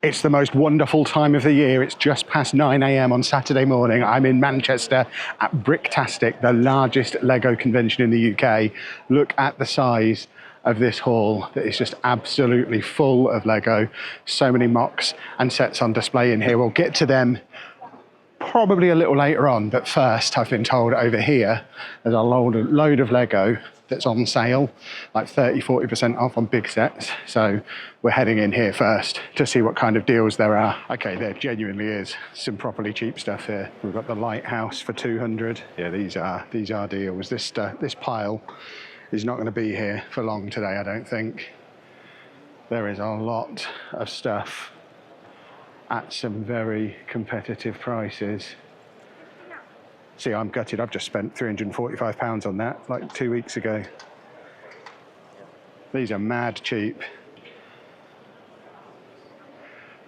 It's the most wonderful time of the year. It's just past 9 AM on Saturday morning. I'm in Manchester at Bricktastic, the largest Lego convention in the UK. Look at the size of this hall that is just absolutely full of Lego. So many mocks and sets on display in here. We'll get to them probably a little later on, but first I've been told over here there's a load of Lego that's on sale, like 30–40% off on big sets. So we're heading in here first to see what kind of deals there are. Okay, there genuinely is some properly cheap stuff here. We've got the lighthouse for 200. Yeah, these are deals. This pile is not going to be here for long today, I don't think. There is a lot of stuff at some very competitive prices. See, I'm gutted. I've just spent £345 on that like 2 weeks ago. These are mad cheap.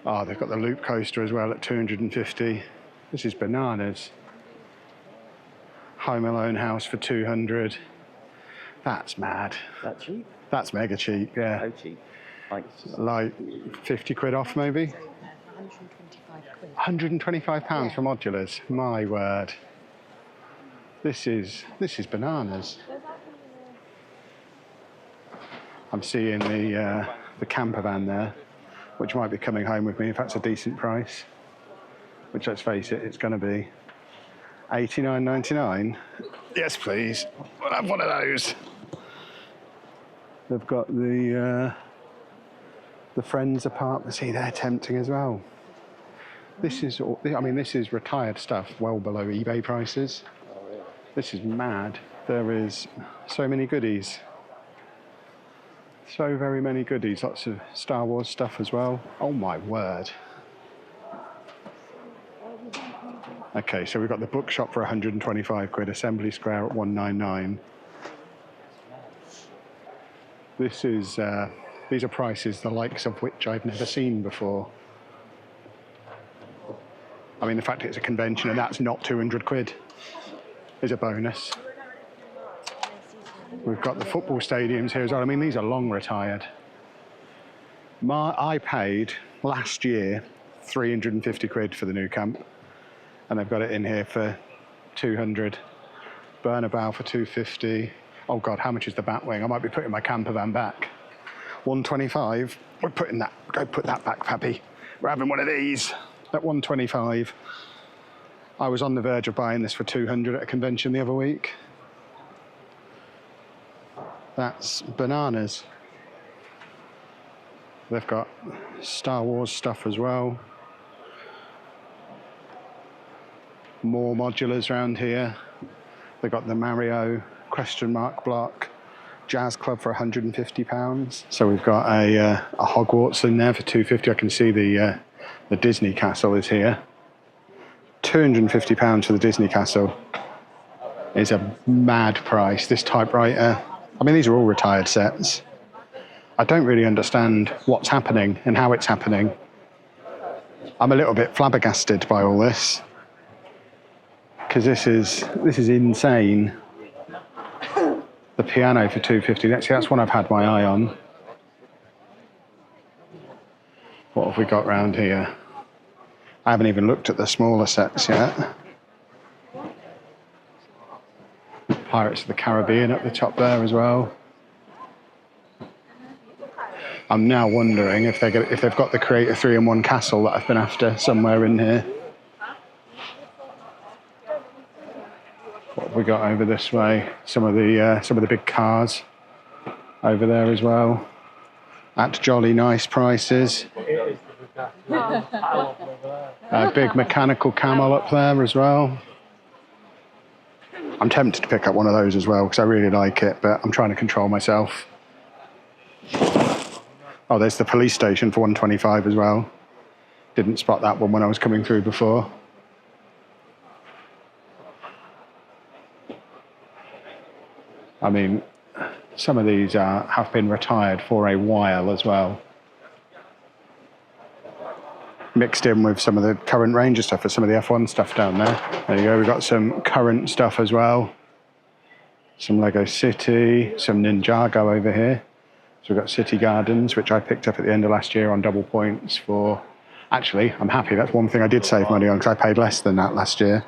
Oh, they've got the loop coaster as well at 250. This is bananas. Home Alone house for 200. That's mad. That cheap? That's mega cheap, yeah. How cheap? Like 50 quid off maybe? 125 pounds for modulars. My word. This is bananas. I'm seeing the camper van there, which might be coming home with me if that's a decent price. Which, let's face it, it's going to be £89.99. Yes, please. We'll have one of those. They've got the Friends apartment. See, they're tempting as well. This is retired stuff, well below eBay prices. This is mad. There is so many goodies. So very many goodies. Lots of Star Wars stuff as well. Oh my word. Okay, so we've got the bookshop for 125 quid, Assembly Square at 199. This is, these are prices the likes of which I've never seen before. I mean, the fact it's a convention and that's not 200 quid is a bonus. We've got the football stadiums here as well. I mean, these are long retired. I paid last year 350 quid for the new camp, and they've got it in here for 200. Bernabeu for 250. Oh God, how much is the Batwing? I might be putting my camper van back. 125. We're putting that. Go put that back, Pappy. We're having one of these at 125. I was on the verge of buying this for 200 at a convention the other week. That's bananas. They've got Star Wars stuff as well. More modulars around here. They've got the Mario question mark block. Jazz Club for £150. So we've got a Hogwarts in there for 250. I can see the Disney Castle is here. £250 for the Disney Castle is a mad price. This typewriter, I mean, these are all retired sets. I don't really understand what's happening and how it's happening. I'm a little bit flabbergasted by all this, because this is insane. The piano for 250. That's one I've had my eye on. What have we got round here? I haven't even looked at the smaller sets yet. Pirates of the Caribbean at the top there as well. I'm now wondering if they've got the Creator 3-in-1 castle that I've been after somewhere in here. What have we got over this way? Some of the big cars over there as well, at jolly nice prices. A big mechanical camel up there as well. I'm tempted to pick up one of those as well because I really like it, but I'm trying to control myself. Oh, there's the police station for 125 as well. Didn't spot that one when I was coming through before. I mean, some of these have been retired for a while as well. Mixed in with some of the current Ranger stuff, and some of the F1 stuff down there. There you go, we've got some current stuff as well. Some Lego City, some Ninjago over here. So we've got City Gardens, which I picked up at the end of last year on double points for Actually, I'm happy. That's one thing I did save money on because I paid less than that last year.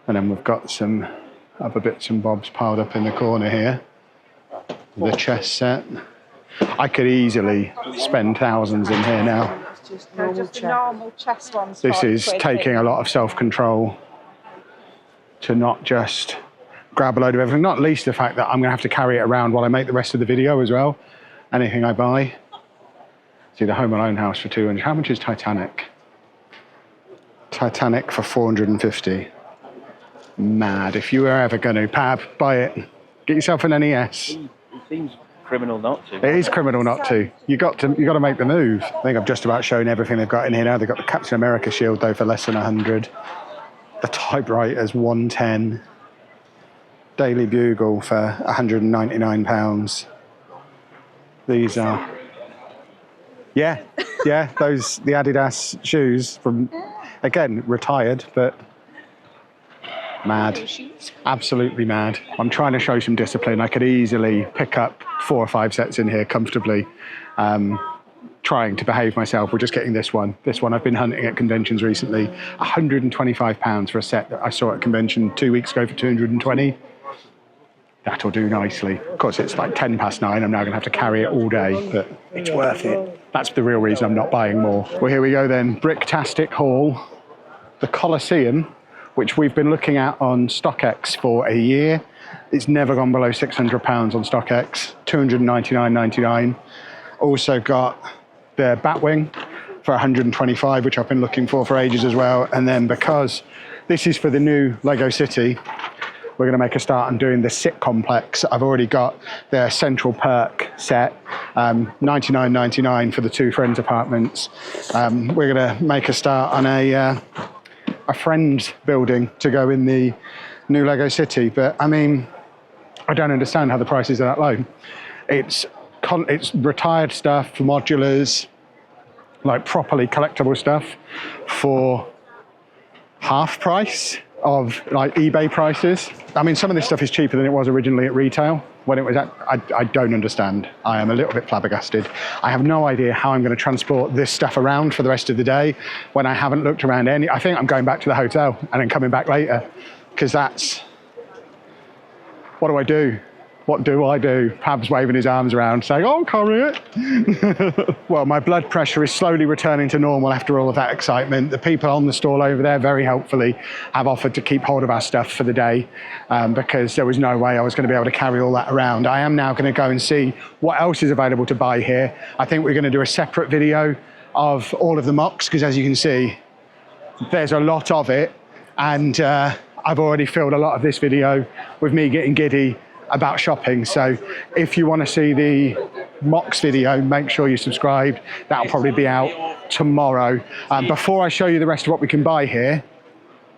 And then we've got some other bits and bobs piled up in the corner here. The chess set. I could easily spend thousands in here now. Just normal chess ones. This is taking a lot of self-control to not just grab a load of everything, not least the fact that I'm going to have to carry it around while I make the rest of the video as well. Anything I buy. See the Home Alone house for 200. How much is Titanic? Titanic for 450. Mad. If you were ever going to, Pab, buy it. Get yourself an NES. It seems criminal not to. It is criminal not to. You got to make the move. I think I've just about shown everything they've got in here now. They've got the Captain America shield though for less than 100. The typewriter's 110. Daily Bugle for £199. These are, yeah, those the Adidas shoes from, again, retired, but mad, absolutely mad. I'm trying to show some discipline. I could easily pick up 4 or 5 sets in here comfortably. Trying to behave myself. We're just getting this one. This one I've been hunting at conventions recently. £125 for a set that I saw at a convention 2 weeks ago for 220. That'll do nicely. Of course, it's like 9:10. I'm now going to have to carry it all day, but it's worth it. That's the real reason I'm not buying more. Well, here we go then. Bricktastic haul. The Colosseum, which we've been looking at on StockX for a year. It's never gone below £600 on StockX. £299.99. Also got the Batwing for 125, which I've been looking for ages as well. And then because this is for the new Lego City, we're going to make a start on doing the Sit Complex. I've already got the Central Perk set, $99.99 for the 2 friends' apartments. We're going to make a start on a friend's building to go in the new Lego City. But I mean, I don't understand how the prices are that low. It's retired stuff, modulars, like properly collectible stuff for half price of like eBay prices. I mean, some of this stuff is cheaper than it was originally at retail when it was at, I don't understand. I am a little bit flabbergasted. I have no idea how I'm going to transport this stuff around for the rest of the day when I haven't looked around any. I think I'm going back to the hotel and then coming back later, because that's, what do I do? What do I do? Pab's waving his arms around saying, "Oh, carry it." Well, my blood pressure is slowly returning to normal after all of that excitement. The people on the stall over there very helpfully have offered to keep hold of our stuff for the day because there was no way I was going to be able to carry all that around. I am now going to go and see what else is available to buy here. I think we're going to do a separate video of all of the mocks because, as you can see, there's a lot of it. And I've already filled a lot of this video with me getting giddy about shopping. So if you want to see the mocks video, make sure you're subscribed. That'll probably be out tomorrow. Before I show you the rest of what we can buy here,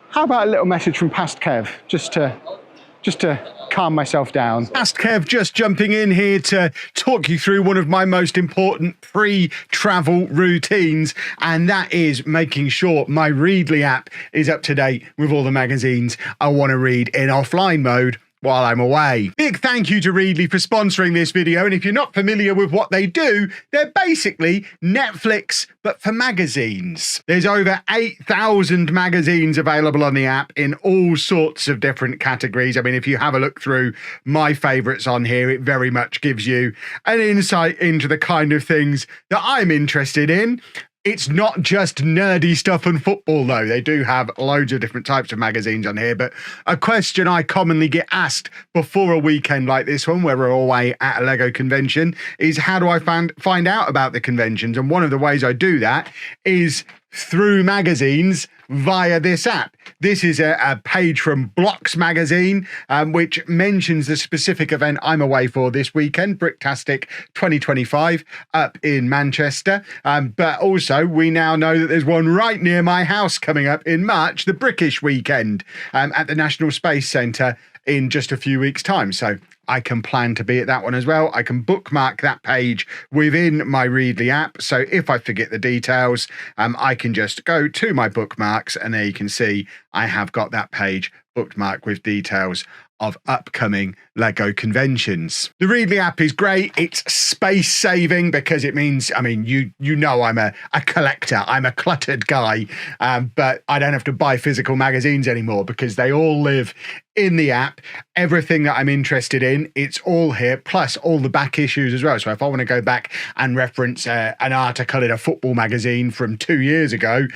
how about a little message from Past Kev, just to calm myself down. Past Kev just jumping in here to talk you through one of my most important pre-travel routines, and that is making sure my Readly app is up to date with all the magazines I want to read in offline mode while I'm away. Big thank you to Readly for sponsoring this video, and if you're not familiar with what they do, they're basically Netflix but for magazines. There's over 8,000 magazines available on the app in all sorts of different categories. I mean, if you have a look through my favourites on here, it very much gives you an insight into the kind of things that I'm interested in. It's not just nerdy stuff and football, though. They do have loads of different types of magazines on here. But a question I commonly get asked before a weekend like this one, where we're away at a Lego convention, is how do I find out about the conventions? And one of the ways I do that is through magazines via this app. This is a page from Blocks magazine, which mentions the specific event I'm away for this weekend, Bricktastic 2025 up in Manchester. But also we now know that there's one right near my house coming up in March, the Brickish weekend at the National Space Centre in just a few weeks' time. So I can plan to be at that one as well. I can bookmark that page within my Readly app. So if I forget the details, I can just go to my bookmarks and there you can see I have got that page bookmarked with details of upcoming LEGO conventions. The Readly app is great. It's space saving because it means, I mean, you know I'm a collector. I'm a cluttered guy, but I don't have to buy physical magazines anymore because they all live in the app. Everything that I'm interested in, it's all here, plus all the back issues as well. So if I want to go back and reference an article in a football magazine from 2 years ago,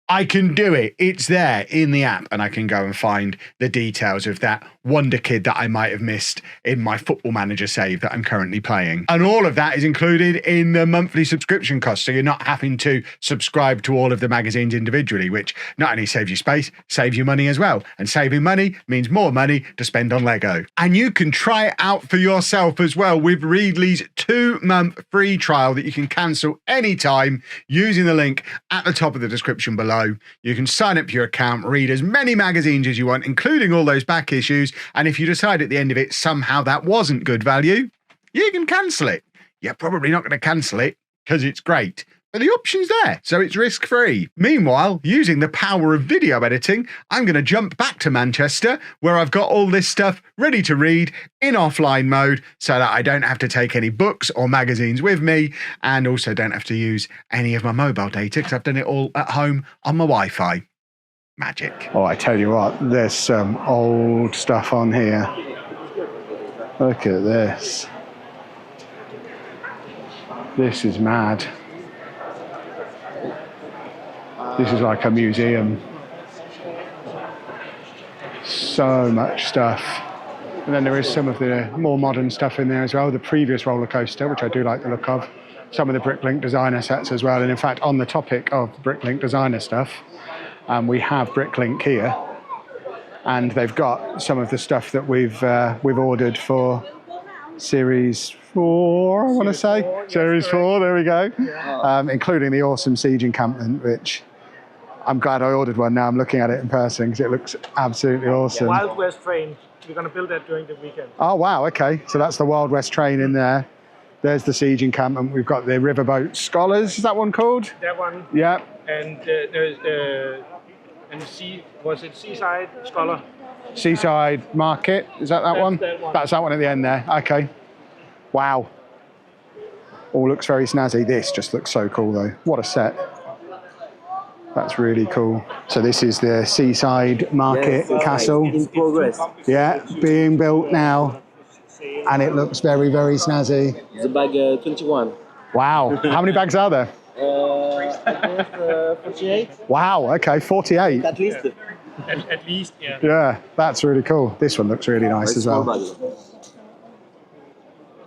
I can do it. It's there in the app, and I can go and find the details of that wonder kid that I might have missed in my Football Manager save that I'm currently playing. And all of that is included in the monthly subscription cost, so you're not having to subscribe to all of the magazines individually, which not only saves you space, saves you money as well. And saving money means more money to spend on LEGO. And you can try it out for yourself as well with Readly's 2-month free trial that you can cancel anytime using the link at the top of the description below. You can sign up your account, read as many magazines as you want, including all those back issues. And if you decide at the end of it somehow that wasn't good value, you can cancel it. You're probably not going to cancel it because it's great, but the option's there, so it's risk-free. Meanwhile, using the power of video editing, I'm going to jump back to Manchester, where I've got all this stuff ready to read in offline mode so that I don't have to take any books or magazines with me, and also don't have to use any of my mobile data because I've done it all at home on my Wi-Fi. Magic. Oh, I tell you what, there's some old stuff on here. Look at this. This is mad. This is like a museum. So much stuff. And then there is some of the more modern stuff in there as well. The previous roller coaster, which I do like the look of. Some of the Bricklink Designer sets as well. And in fact, on the topic of Bricklink Designer stuff, we have Bricklink here. And they've got some of the stuff that we've ordered for Series 4, I want to say. Series 4, there we go. Including the awesome siege encampment, which I'm glad I ordered one now. I'm looking at it in person because it looks absolutely awesome. Wild West train. We're going to build that during the weekend. Oh, wow. Okay. So that's the Wild West train in there. There's the siege encampment. We've got the riverboat scholars. Is that one called? That one. Yeah. And there's the Seaside Scholar? Seaside Market. Is that one? That one? That's that one at the end there. Okay. Wow. All looks very snazzy. This just looks so cool though. What a set. That's really cool. So this is the Seaside Market Castle. In progress. Yeah, being built now. And it looks very, very snazzy. The bag 21. Wow. How many bags are there? I guess 48. Wow, okay, 48. At least. At least, yeah. Yeah, that's really cool. This one looks really nice as well.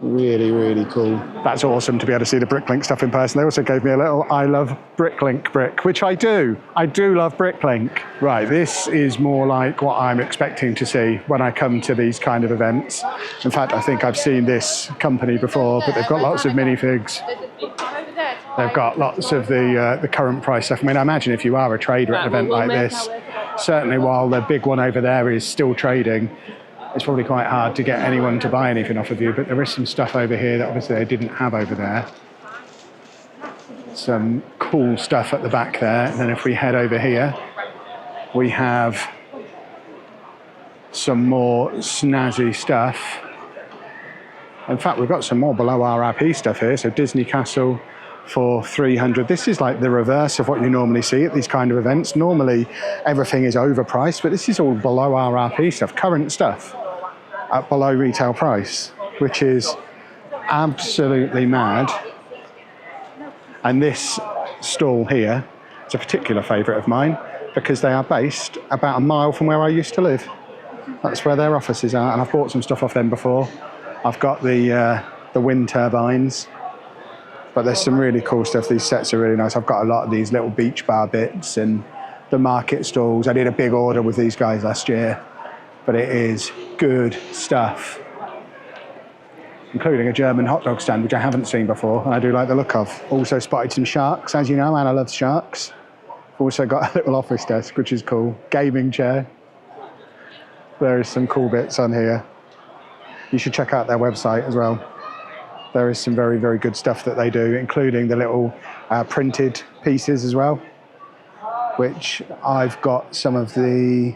Really, really cool. That's awesome to be able to see the Bricklink stuff in person. They also gave me a little I love Bricklink brick, which I do. I do love Bricklink. Right, this is more like what I'm expecting to see when I come to these kind of events. In fact, I think I've seen this company before, but they've got lots of minifigs. They've got lots of the current price stuff. I mean, I imagine if you are a trader at an event like this, certainly while the big one over there is still trading, it's probably quite hard to get anyone to buy anything off of you, but there is some stuff over here that obviously they didn't have over there. Some cool stuff at the back there. And then if we head over here, we have some more snazzy stuff. In fact, we've got some more below RRP stuff here. So Disney Castle for 300. This is like the reverse of what you normally see at these kind of events. Normally, everything is overpriced, but this is all below RRP stuff, current stuff, at below retail price, which is absolutely mad. And this stall here is a particular favourite of mine because they are based about a mile from where I used to live. That's where their offices are, and I've bought some stuff off them before. I've got the wind turbines, but there's some really cool stuff. These sets are really nice. I've got a lot of these little beach bar bits and the market stalls. I did a big order with these guys last year, but it is good stuff, including a German hot dog stand, which I haven't seen before, and I do like the look of. Also spotted some sharks, as you know, Anna loves sharks. Also got a little office desk, which is cool. Gaming chair. There is some cool bits on here. You should check out their website as well. There is some very, very good stuff that they do, including the little printed pieces as well, which I've got some of the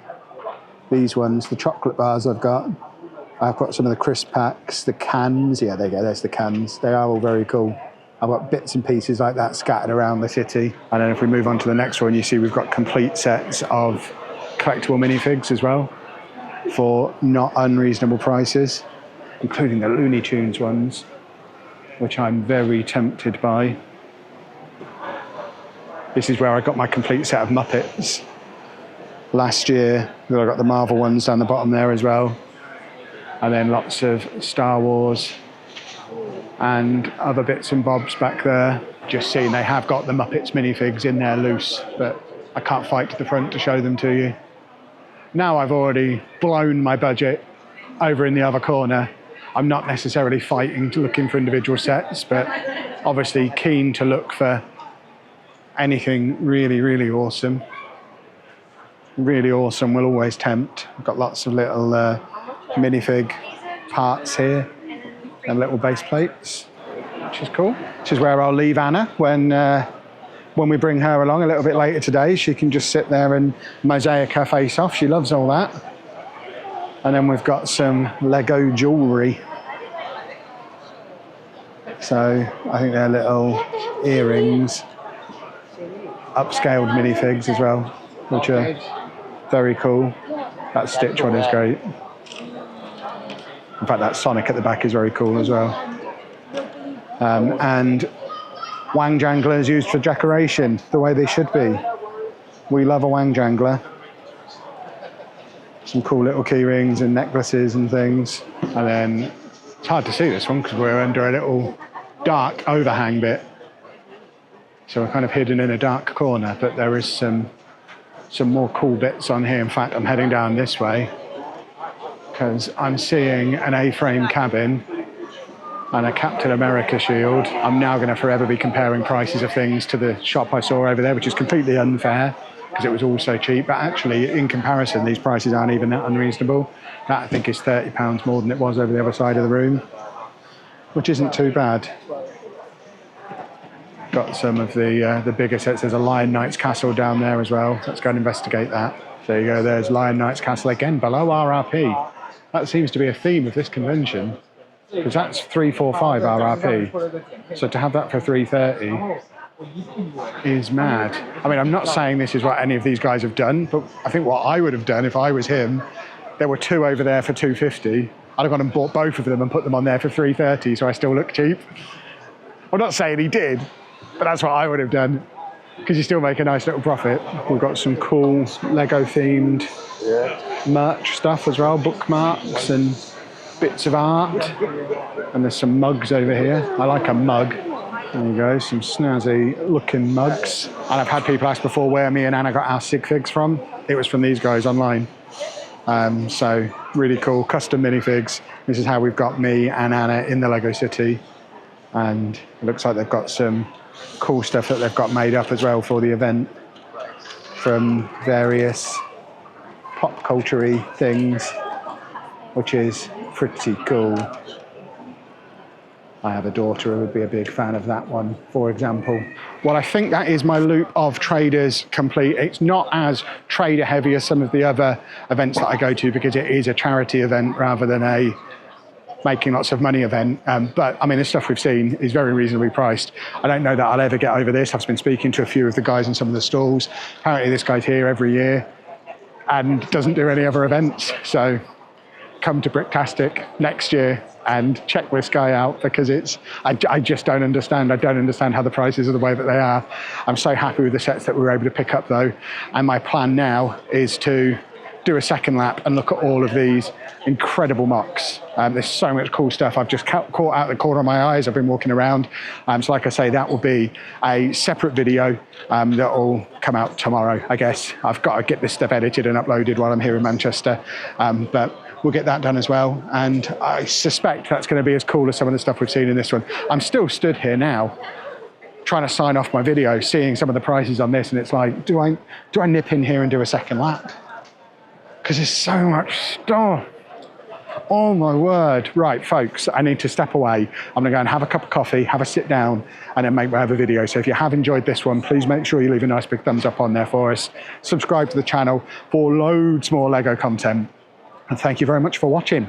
These ones, the chocolate bars I've got some of the crisp packs, the cans. Yeah, there you go, there's the cans. They are all very cool. I've got bits and pieces like that scattered around the city. And then if we move on to the next one, you see we've got complete sets of collectible minifigs as well for not unreasonable prices, including the Looney Tunes ones, which I'm very tempted by. This is where I got my complete set of Muppets last year. I got the Marvel ones down the bottom there as well. And then lots of Star Wars and other bits and bobs back there. Just seeing they have got the Muppets minifigs in there loose, but I can't fight to the front to show them to you. Now I've already blown my budget over in the other corner. I'm not necessarily fighting to looking for individual sets, but obviously keen to look for anything really, really awesome. Really awesome will always tempt. I've got lots of little minifig parts here and little base plates, which is cool. Which is where I'll leave Anna when we bring her along a little bit later today. She can just sit there and mosaic her face off. She loves all that. And then we've got some Lego jewellery. So I think they're little earrings, upscaled minifigs as well, which are very cool. That Stitch one is great. In fact, that Sonic at the back is very cool as well. And wang janglers used for decoration, the way they should be. We love a wang jangler. Some cool little key rings and necklaces and things. And then it's hard to see this one because we're under a little dark overhang bit. So we're kind of hidden in a dark corner, but there is some more cool bits on here. In fact, I'm heading down this way because I'm seeing an A-frame cabin and a Captain America shield. I'm now going to forever be comparing prices of things to the shop I saw over there, which is completely unfair because it was all so cheap. But actually, in comparison, these prices aren't even that unreasonable. That, I think, is £30 more than it was over the other side of the room, which isn't too bad. Got some of the bigger sets. There's a Lion Knight's Castle down there as well. Let's go and investigate that. There you go, there's Lion Knight's Castle again, below RRP. That seems to be a theme of this convention, because that's 345 RRP. So to have that for 330 is mad. I mean, I'm not saying this is what any of these guys have done, but I think what I would have done if I was him, there were two over there for 250. I'd have gone and bought both of them and put them on there for 330, so I still look cheap. I'm not saying he did, but that's what I would have done, because you still make a nice little profit. We've got some cool Lego themed merch stuff as well, bookmarks and bits of art. And there's some mugs over here. I like a mug. There you go, some snazzy looking mugs. And I've had people ask before where me and Anna got our sig figs from. It was from these guys online. So really cool, custom minifigs. This is how we've got me and Anna in the Lego City. And it looks like they've got some cool stuff that they've got made up as well for the event from various pop culture-y things, which is pretty cool. I have a daughter who would be a big fan of that one, for example. Well, I think that is my loop of traders complete. It's not as trader heavy as some of the other events that I go to because it is a charity event rather than a making lots of money event, but I mean the stuff we've seen is very reasonably priced. I don't know that I'll ever get over this. I've been speaking to a few of the guys in some of the stalls. Apparently this guy's here every year and doesn't do any other events, so come to Bricktastic next year and check this guy out, because I just don't understand. I don't understand how the prices are the way that they are. I'm so happy with the sets that we were able to pick up though, and my plan now is to do a second lap and look at all of these incredible mocks. There's so much cool stuff. I've just caught out the corner of my eyes. I've been walking around. So like I say, that will be a separate video that will come out tomorrow, I guess. I've got to get this stuff edited and uploaded while I'm here in Manchester. But we'll get that done as well. And I suspect that's going to be as cool as some of the stuff we've seen in this one. I'm still stood here now trying to sign off my video, seeing some of the prices on this, and it's like, do I nip in here and do a second lap? Because there's so much stuff. Oh my word. Right, folks, I need to step away. I'm gonna go and have a cup of coffee, have a sit down, and then make my other video. So if you have enjoyed this one, please make sure you leave a nice big thumbs up on there for us. Subscribe to the channel for loads more Lego content. And thank you very much for watching.